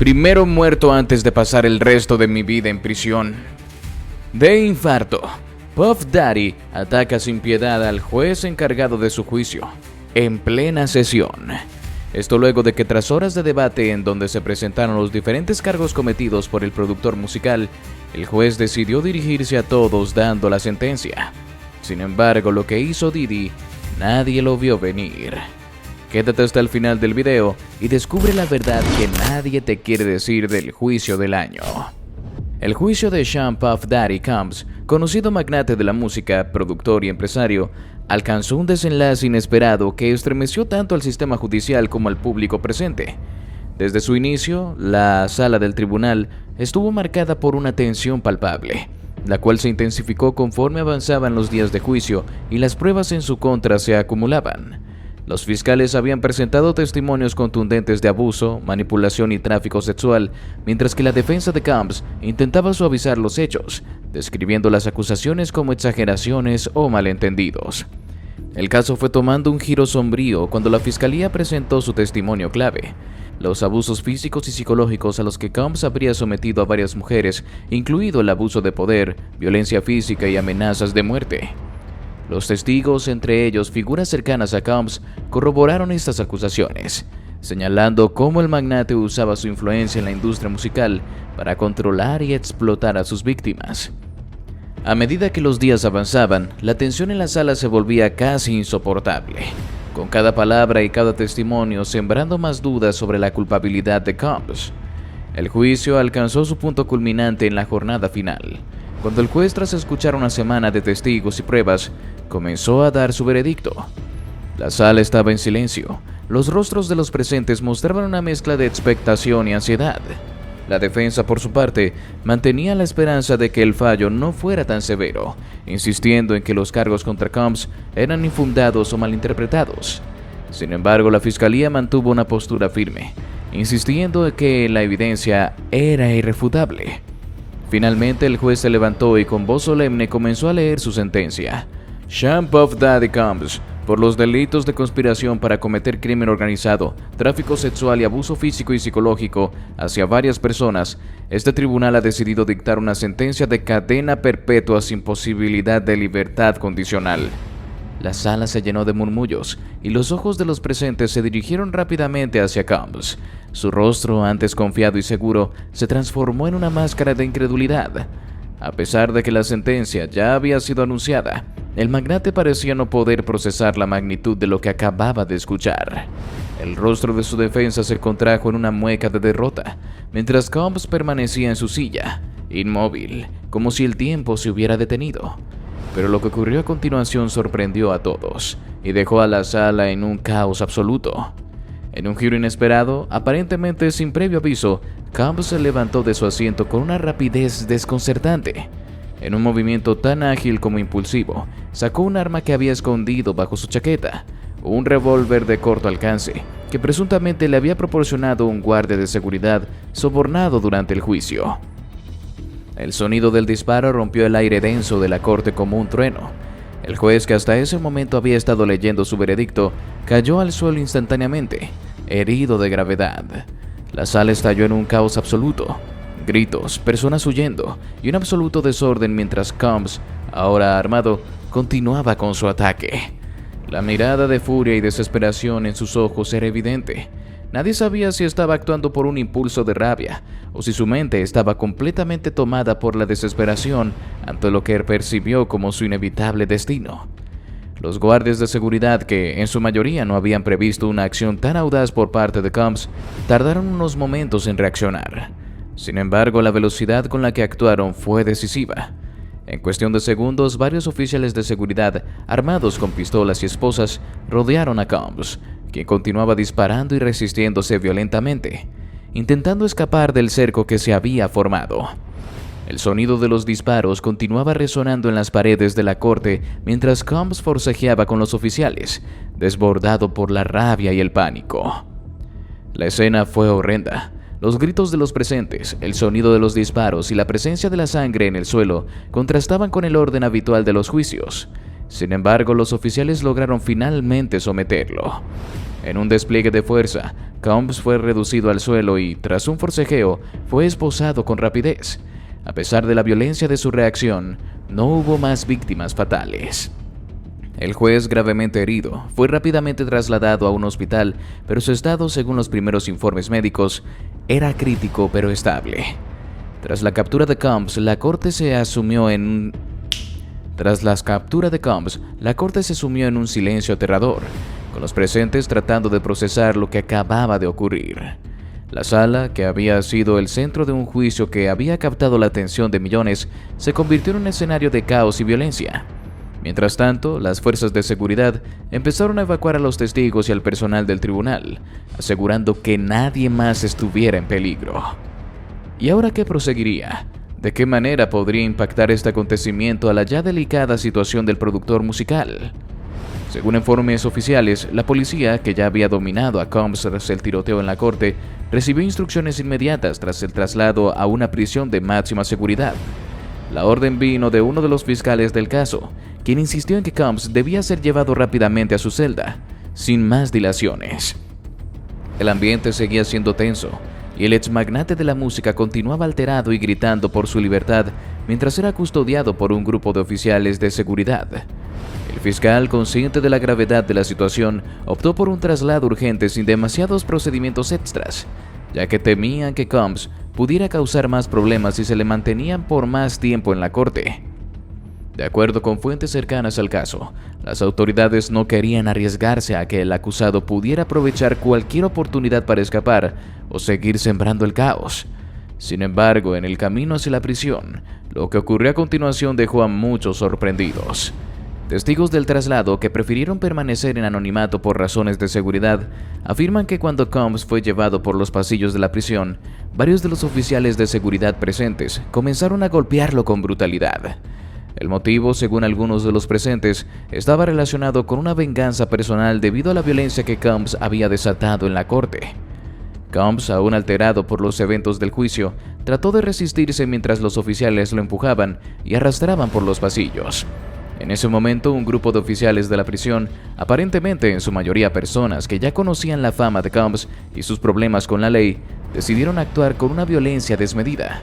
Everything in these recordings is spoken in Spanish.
Primero muerto antes de pasar el resto de mi vida en prisión. De infarto, Puff Daddy ataca sin piedad al juez encargado de su juicio, en plena sesión. Esto luego de que tras horas de debate en donde se presentaron los diferentes cargos cometidos por el productor musical, el juez decidió dirigirse a todos dando la sentencia. Sin embargo, lo que hizo Diddy, nadie lo vio venir. Quédate hasta el final del video y descubre la verdad que nadie te quiere decir del juicio del año. El juicio de Sean Puff Daddy Combs, conocido magnate de la música, productor y empresario, alcanzó un desenlace inesperado que estremeció tanto al sistema judicial como al público presente. Desde su inicio, la sala del tribunal estuvo marcada por una tensión palpable, la cual se intensificó conforme avanzaban los días de juicio y las pruebas en su contra se acumulaban. Los fiscales habían presentado testimonios contundentes de abuso, manipulación y tráfico sexual, mientras que la defensa de Combs intentaba suavizar los hechos, describiendo las acusaciones como exageraciones o malentendidos. El caso fue tomando un giro sombrío cuando la fiscalía presentó su testimonio clave: los abusos físicos y psicológicos a los que Combs habría sometido a varias mujeres, incluido el abuso de poder, violencia física y amenazas de muerte. Los testigos, entre ellos figuras cercanas a Combs, corroboraron estas acusaciones, señalando cómo el magnate usaba su influencia en la industria musical para controlar y explotar a sus víctimas. A medida que los días avanzaban, la tensión en la sala se volvía casi insoportable, con cada palabra y cada testimonio sembrando más dudas sobre la culpabilidad de Combs. El juicio alcanzó su punto culminante en la jornada final, cuando el juez, tras escuchar una semana de testigos y pruebas, comenzó a dar su veredicto. La sala estaba en silencio. Los rostros de los presentes mostraban una mezcla de expectación y ansiedad. La defensa, por su parte, mantenía la esperanza de que el fallo no fuera tan severo, insistiendo en que los cargos contra Combs eran infundados o malinterpretados. Sin embargo, la fiscalía mantuvo una postura firme, insistiendo en que la evidencia era irrefutable. Finalmente, el juez se levantó y con voz solemne comenzó a leer su sentencia. Sean Puff Daddy Combs, por los delitos de conspiración para cometer crimen organizado, tráfico sexual y abuso físico y psicológico hacia varias personas, este tribunal ha decidido dictar una sentencia de cadena perpetua sin posibilidad de libertad condicional. La sala se llenó de murmullos y los ojos de los presentes se dirigieron rápidamente hacia Combs. Su rostro, antes confiado y seguro, se transformó en una máscara de incredulidad. A pesar de que la sentencia ya había sido anunciada, el magnate parecía no poder procesar la magnitud de lo que acababa de escuchar. El rostro de su defensa se contrajo en una mueca de derrota, mientras Combs permanecía en su silla, inmóvil, como si el tiempo se hubiera detenido. Pero lo que ocurrió a continuación sorprendió a todos y dejó a la sala en un caos absoluto. En un giro inesperado, aparentemente sin previo aviso, Combs se levantó de su asiento con una rapidez desconcertante. En un movimiento tan ágil como impulsivo, sacó un arma que había escondido bajo su chaqueta, un revólver de corto alcance, que presuntamente le había proporcionado un guardia de seguridad sobornado durante el juicio. El sonido del disparo rompió el aire denso de la corte como un trueno. El juez, que hasta ese momento había estado leyendo su veredicto, cayó al suelo instantáneamente, herido de gravedad. La sala estalló en un caos absoluto. Gritos, personas huyendo y un absoluto desorden mientras Combs, ahora armado, continuaba con su ataque. La mirada de furia y desesperación en sus ojos era evidente. Nadie sabía si estaba actuando por un impulso de rabia o si su mente estaba completamente tomada por la desesperación ante lo que percibió como su inevitable destino. Los guardias de seguridad, que en su mayoría no habían previsto una acción tan audaz por parte de Combs, tardaron unos momentos en reaccionar. Sin embargo, la velocidad con la que actuaron fue decisiva. En cuestión de segundos, varios oficiales de seguridad, armados con pistolas y esposas, rodearon a Combs, quien continuaba disparando y resistiéndose violentamente, intentando escapar del cerco que se había formado. El sonido de los disparos continuaba resonando en las paredes de la corte mientras Combs forcejeaba con los oficiales, desbordado por la rabia y el pánico. La escena fue horrenda. Los gritos de los presentes, el sonido de los disparos y la presencia de la sangre en el suelo contrastaban con el orden habitual de los juicios. Sin embargo, los oficiales lograron finalmente someterlo. En un despliegue de fuerza, Combs fue reducido al suelo y, tras un forcejeo, fue esposado con rapidez. A pesar de la violencia de su reacción, no hubo más víctimas fatales. El juez, gravemente herido, fue rápidamente trasladado a un hospital, pero su estado, según los primeros informes médicos, era crítico pero estable. Tras la captura de Combs, la corte se sumió en un silencio aterrador, con los presentes tratando de procesar lo que acababa de ocurrir. La sala, que había sido el centro de un juicio que había captado la atención de millones, se convirtió en un escenario de caos y violencia. Mientras tanto, las fuerzas de seguridad empezaron a evacuar a los testigos y al personal del tribunal, asegurando que nadie más estuviera en peligro. ¿Y ahora qué proseguiría? ¿De qué manera podría impactar este acontecimiento a la ya delicada situación del productor musical? Según informes oficiales, la policía, que ya había dominado a Combs tras el tiroteo en la corte, recibió instrucciones inmediatas tras el traslado a una prisión de máxima seguridad. La orden vino de uno de los fiscales del caso, quien insistió en que Combs debía ser llevado rápidamente a su celda, sin más dilaciones. El ambiente seguía siendo tenso, y el exmagnate de la música continuaba alterado y gritando por su libertad mientras era custodiado por un grupo de oficiales de seguridad. El fiscal, consciente de la gravedad de la situación, optó por un traslado urgente sin demasiados procedimientos extras, ya que temían que Combs pudiera causar más problemas si se le mantenían por más tiempo en la corte. De acuerdo con fuentes cercanas al caso, las autoridades no querían arriesgarse a que el acusado pudiera aprovechar cualquier oportunidad para escapar o seguir sembrando el caos. Sin embargo, en el camino hacia la prisión, lo que ocurrió a continuación dejó a muchos sorprendidos. Testigos del traslado, que prefirieron permanecer en anonimato por razones de seguridad, afirman que cuando Combs fue llevado por los pasillos de la prisión, varios de los oficiales de seguridad presentes comenzaron a golpearlo con brutalidad. El motivo, según algunos de los presentes, estaba relacionado con una venganza personal debido a la violencia que Combs había desatado en la corte. Combs, aún alterado por los eventos del juicio, trató de resistirse mientras los oficiales lo empujaban y arrastraban por los pasillos. En ese momento, un grupo de oficiales de la prisión, aparentemente en su mayoría personas que ya conocían la fama de Combs y sus problemas con la ley, decidieron actuar con una violencia desmedida.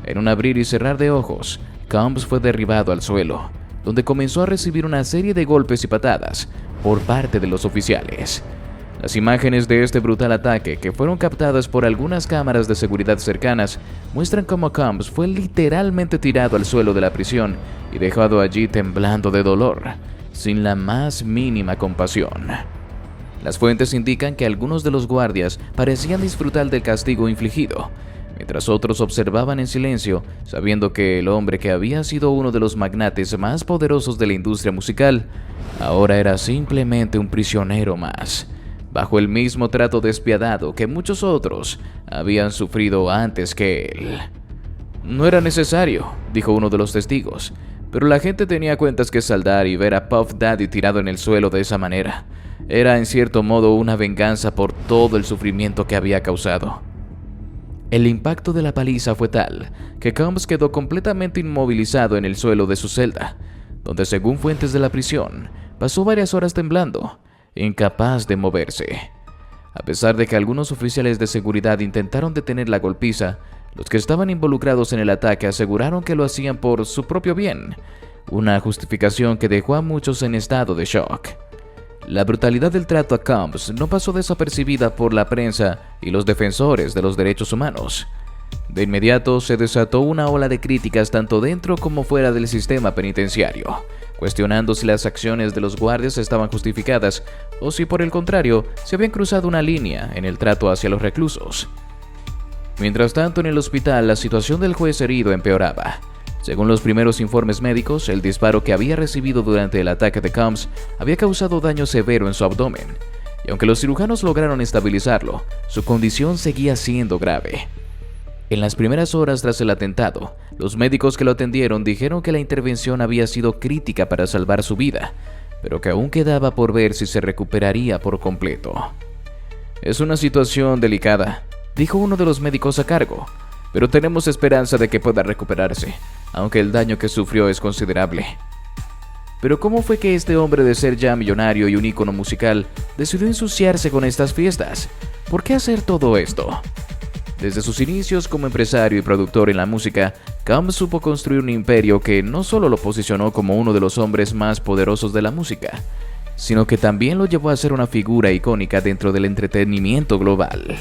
En un abrir y cerrar de ojos, Combs fue derribado al suelo, donde comenzó a recibir una serie de golpes y patadas por parte de los oficiales. Las imágenes de este brutal ataque, que fueron captadas por algunas cámaras de seguridad cercanas, muestran cómo Combs fue literalmente tirado al suelo de la prisión y dejado allí temblando de dolor, sin la más mínima compasión. Las fuentes indican que algunos de los guardias parecían disfrutar del castigo infligido, mientras otros observaban en silencio, sabiendo que el hombre que había sido uno de los magnates más poderosos de la industria musical, ahora era simplemente un prisionero más, bajo el mismo trato despiadado que muchos otros habían sufrido antes que él. No era necesario, dijo uno de los testigos, pero la gente tenía cuentas que saldar y ver a Puff Daddy tirado en el suelo de esa manera era en cierto modo una venganza por todo el sufrimiento que había causado. El impacto de la paliza fue tal que Combs quedó completamente inmovilizado en el suelo de su celda, donde, según fuentes de la prisión, pasó varias horas temblando, incapaz de moverse. A pesar de que algunos oficiales de seguridad intentaron detener la golpiza, los que estaban involucrados en el ataque aseguraron que lo hacían por su propio bien, una justificación que dejó a muchos en estado de shock. La brutalidad del trato a Combs no pasó desapercibida por la prensa y los defensores de los derechos humanos. De inmediato se desató una ola de críticas tanto dentro como fuera del sistema penitenciario, cuestionando si las acciones de los guardias estaban justificadas o si, por el contrario, se habían cruzado una línea en el trato hacia los reclusos. Mientras tanto, en el hospital, la situación del juez herido empeoraba. Según los primeros informes médicos, el disparo que había recibido durante el ataque de Combs había causado daño severo en su abdomen, y aunque los cirujanos lograron estabilizarlo, su condición seguía siendo grave. En las primeras horas tras el atentado, los médicos que lo atendieron dijeron que la intervención había sido crítica para salvar su vida, pero que aún quedaba por ver si se recuperaría por completo. «Es una situación delicada», dijo uno de los médicos a cargo, «pero tenemos esperanza de que pueda recuperarse, aunque el daño que sufrió es considerable». Pero ¿cómo fue que este hombre, de ser ya millonario y un ícono musical, decidió ensuciarse con estas fiestas? ¿Por qué hacer todo esto? Desde sus inicios como empresario y productor en la música, Combs supo construir un imperio que no solo lo posicionó como uno de los hombres más poderosos de la música, sino que también lo llevó a ser una figura icónica dentro del entretenimiento global.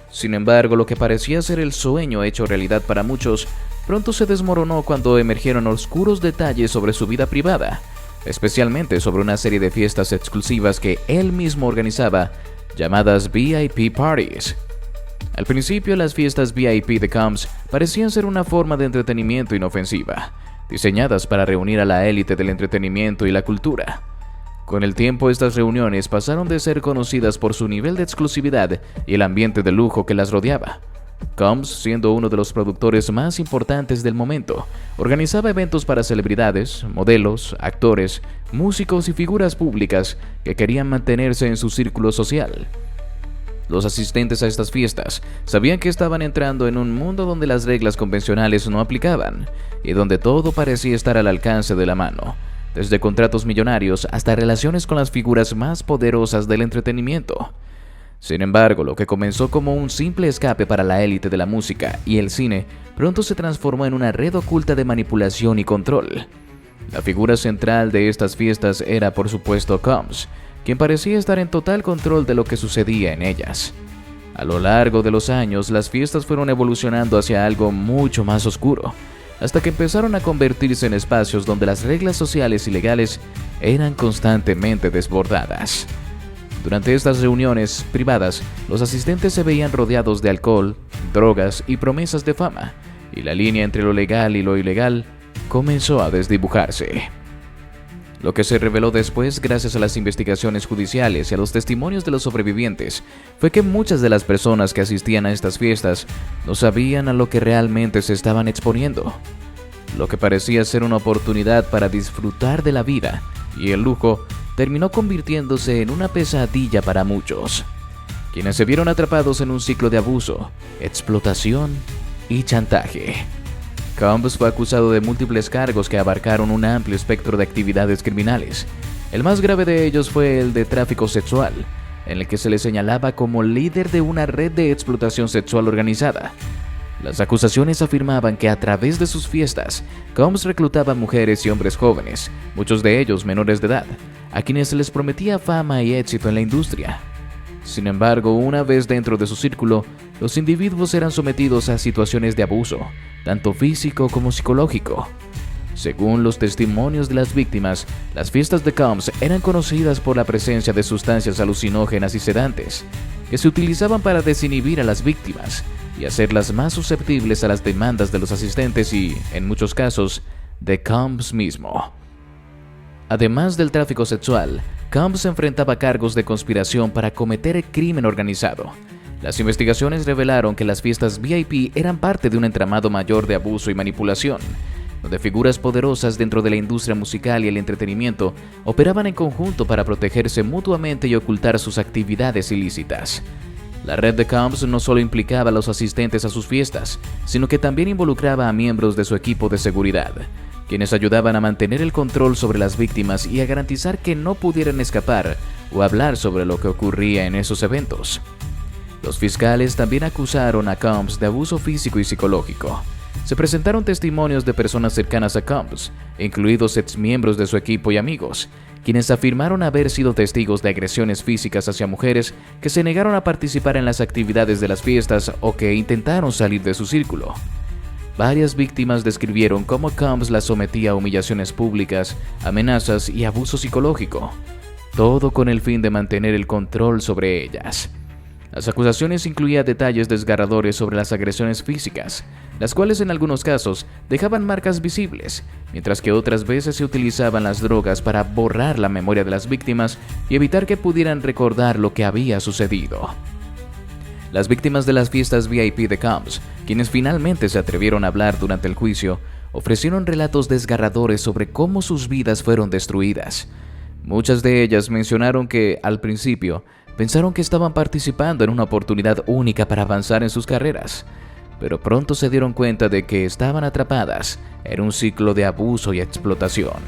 Sin embargo, lo que parecía ser el sueño hecho realidad para muchos, pronto se desmoronó cuando emergieron oscuros detalles sobre su vida privada, especialmente sobre una serie de fiestas exclusivas que él mismo organizaba, llamadas VIP Parties. Al principio, las fiestas VIP de Combs parecían ser una forma de entretenimiento inofensiva, diseñadas para reunir a la élite del entretenimiento y la cultura. Con el tiempo, estas reuniones pasaron de ser conocidas por su nivel de exclusividad y el ambiente de lujo que las rodeaba. Combs, siendo uno de los productores más importantes del momento, organizaba eventos para celebridades, modelos, actores, músicos y figuras públicas que querían mantenerse en su círculo social. Los asistentes a estas fiestas sabían que estaban entrando en un mundo donde las reglas convencionales no aplicaban y donde todo parecía estar al alcance de la mano, desde contratos millonarios hasta relaciones con las figuras más poderosas del entretenimiento. Sin embargo, lo que comenzó como un simple escape para la élite de la música y el cine pronto se transformó en una red oculta de manipulación y control. La figura central de estas fiestas era, por supuesto, Combs, quien parecía estar en total control de lo que sucedía en ellas. A lo largo de los años, las fiestas fueron evolucionando hacia algo mucho más oscuro, hasta que empezaron a convertirse en espacios donde las reglas sociales y legales eran constantemente desbordadas. Durante estas reuniones privadas, los asistentes se veían rodeados de alcohol, drogas y promesas de fama, y la línea entre lo legal y lo ilegal comenzó a desdibujarse. Lo que se reveló después, gracias a las investigaciones judiciales y a los testimonios de los sobrevivientes, fue que muchas de las personas que asistían a estas fiestas no sabían a lo que realmente se estaban exponiendo. Lo que parecía ser una oportunidad para disfrutar de la vida y el lujo terminó convirtiéndose en una pesadilla para muchos, quienes se vieron atrapados en un ciclo de abuso, explotación y chantaje. Combs fue acusado de múltiples cargos que abarcaron un amplio espectro de actividades criminales. El más grave de ellos fue el de tráfico sexual, en el que se le señalaba como líder de una red de explotación sexual organizada. Las acusaciones afirmaban que a través de sus fiestas, Combs reclutaba mujeres y hombres jóvenes, muchos de ellos menores de edad, a quienes se les prometía fama y éxito en la industria. Sin embargo, una vez dentro de su círculo, los individuos eran sometidos a situaciones de abuso, tanto físico como psicológico. Según los testimonios de las víctimas, las fiestas de Combs eran conocidas por la presencia de sustancias alucinógenas y sedantes, que se utilizaban para desinhibir a las víctimas y hacerlas más susceptibles a las demandas de los asistentes y, en muchos casos, de Combs mismo. Además del tráfico sexual, Combs enfrentaba cargos de conspiración para cometer crimen organizado. Las investigaciones revelaron que las fiestas VIP eran parte de un entramado mayor de abuso y manipulación, donde figuras poderosas dentro de la industria musical y el entretenimiento operaban en conjunto para protegerse mutuamente y ocultar sus actividades ilícitas. La red de Combs no solo implicaba a los asistentes a sus fiestas, sino que también involucraba a miembros de su equipo de seguridad, quienes ayudaban a mantener el control sobre las víctimas y a garantizar que no pudieran escapar o hablar sobre lo que ocurría en esos eventos. Los fiscales también acusaron a Combs de abuso físico y psicológico. Se presentaron testimonios de personas cercanas a Combs, incluidos exmiembros de su equipo y amigos, quienes afirmaron haber sido testigos de agresiones físicas hacia mujeres que se negaron a participar en las actividades de las fiestas o que intentaron salir de su círculo. Varias víctimas describieron cómo Combs las sometía a humillaciones públicas, amenazas y abuso psicológico, todo con el fin de mantener el control sobre ellas. Las acusaciones incluían detalles desgarradores sobre las agresiones físicas, las cuales en algunos casos dejaban marcas visibles, mientras que otras veces se utilizaban las drogas para borrar la memoria de las víctimas y evitar que pudieran recordar lo que había sucedido. Las víctimas de las fiestas VIP de Combs, quienes finalmente se atrevieron a hablar durante el juicio, ofrecieron relatos desgarradores sobre cómo sus vidas fueron destruidas. Muchas de ellas mencionaron que, al principio, pensaron que estaban participando en una oportunidad única para avanzar en sus carreras, pero pronto se dieron cuenta de que estaban atrapadas en un ciclo de abuso y explotación.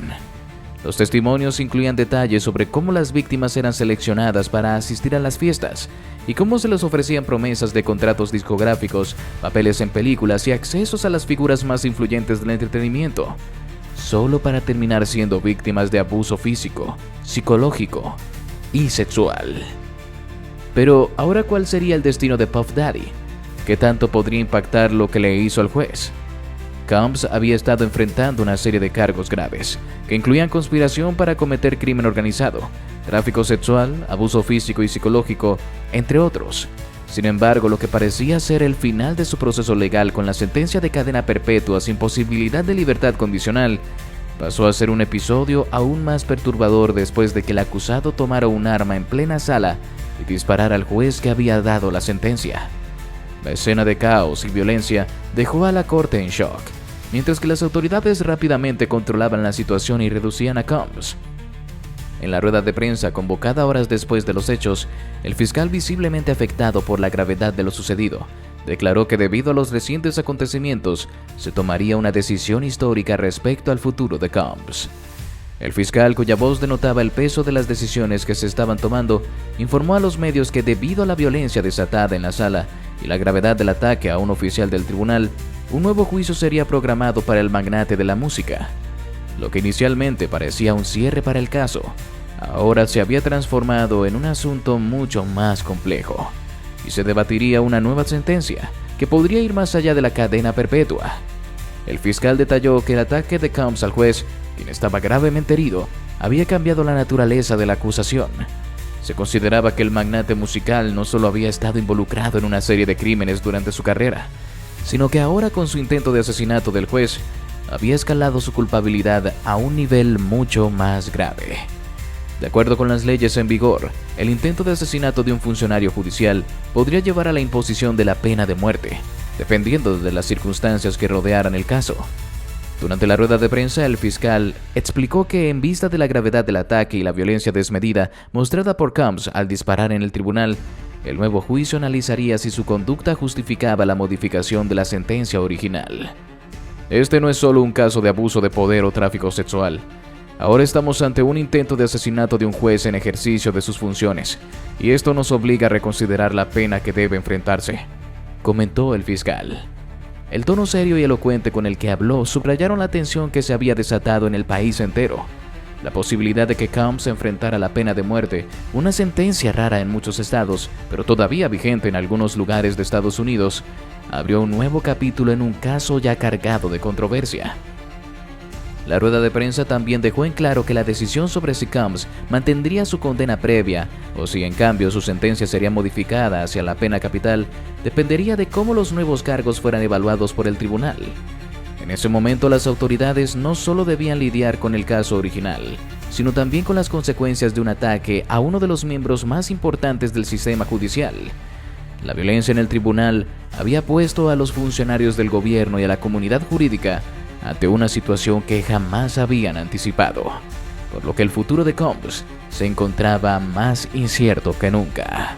Los testimonios incluían detalles sobre cómo las víctimas eran seleccionadas para asistir a las fiestas y cómo se les ofrecían promesas de contratos discográficos, papeles en películas y accesos a las figuras más influyentes del entretenimiento, solo para terminar siendo víctimas de abuso físico, psicológico y sexual. Pero ahora, ¿cuál sería el destino de Puff Daddy? ¿Qué tanto podría impactar lo que le hizo al juez? Combs había estado enfrentando una serie de cargos graves, que incluían conspiración para cometer crimen organizado, tráfico sexual, abuso físico y psicológico, entre otros. Sin embargo, lo que parecía ser el final de su proceso legal con la sentencia de cadena perpetua sin posibilidad de libertad condicional, pasó a ser un episodio aún más perturbador después de que el acusado tomara un arma en plena sala y disparara al juez que había dado la sentencia. La escena de caos y violencia dejó a la corte en shock, mientras que las autoridades rápidamente controlaban la situación y reducían a Combs. En la rueda de prensa convocada horas después de los hechos, el fiscal, visiblemente afectado por la gravedad de lo sucedido, declaró que debido a los recientes acontecimientos, se tomaría una decisión histórica respecto al futuro de Combs. El fiscal, cuya voz denotaba el peso de las decisiones que se estaban tomando, informó a los medios que debido a la violencia desatada en la sala y la gravedad del ataque a un oficial del tribunal, un nuevo juicio sería programado para el magnate de la música. Lo que inicialmente parecía un cierre para el caso, ahora se había transformado en un asunto mucho más complejo, y se debatiría una nueva sentencia que podría ir más allá de la cadena perpetua. El fiscal detalló que el ataque de Combs al juez, quien estaba gravemente herido, había cambiado la naturaleza de la acusación. Se consideraba que el magnate musical no solo había estado involucrado en una serie de crímenes durante su carrera, sino que ahora, con su intento de asesinato del juez, había escalado su culpabilidad a un nivel mucho más grave. De acuerdo con las leyes en vigor, el intento de asesinato de un funcionario judicial podría llevar a la imposición de la pena de muerte, dependiendo de las circunstancias que rodearan el caso. Durante la rueda de prensa, el fiscal explicó que, en vista de la gravedad del ataque y la violencia desmedida mostrada por Combs al disparar en el tribunal, el nuevo juicio analizaría si su conducta justificaba la modificación de la sentencia original. Este no es solo un caso de abuso de poder o tráfico sexual. Ahora estamos ante un intento de asesinato de un juez en ejercicio de sus funciones, y esto nos obliga a reconsiderar la pena que debe enfrentarse, comentó el fiscal. El tono serio y elocuente con el que habló subrayaron la tensión que se había desatado en el país entero. La posibilidad de que Combs enfrentara la pena de muerte, una sentencia rara en muchos estados, pero todavía vigente en algunos lugares de Estados Unidos, abrió un nuevo capítulo en un caso ya cargado de controversia. La rueda de prensa también dejó en claro que la decisión sobre si Combs mantendría su condena previa o si en cambio su sentencia sería modificada hacia la pena capital dependería de cómo los nuevos cargos fueran evaluados por el tribunal. En ese momento, las autoridades no solo debían lidiar con el caso original, sino también con las consecuencias de un ataque a uno de los miembros más importantes del sistema judicial. La violencia en el tribunal había puesto a los funcionarios del gobierno y a la comunidad jurídica ante una situación que jamás habían anticipado, por lo que el futuro de Combs se encontraba más incierto que nunca.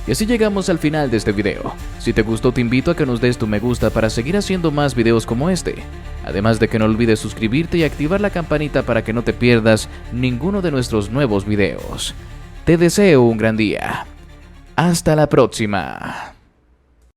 Y así llegamos al final de este video. Si te gustó, te invito a que nos des tu me gusta para seguir haciendo más videos como este. Además de que no olvides suscribirte y activar la campanita para que no te pierdas ninguno de nuestros nuevos videos. Te deseo un gran día. Hasta la próxima.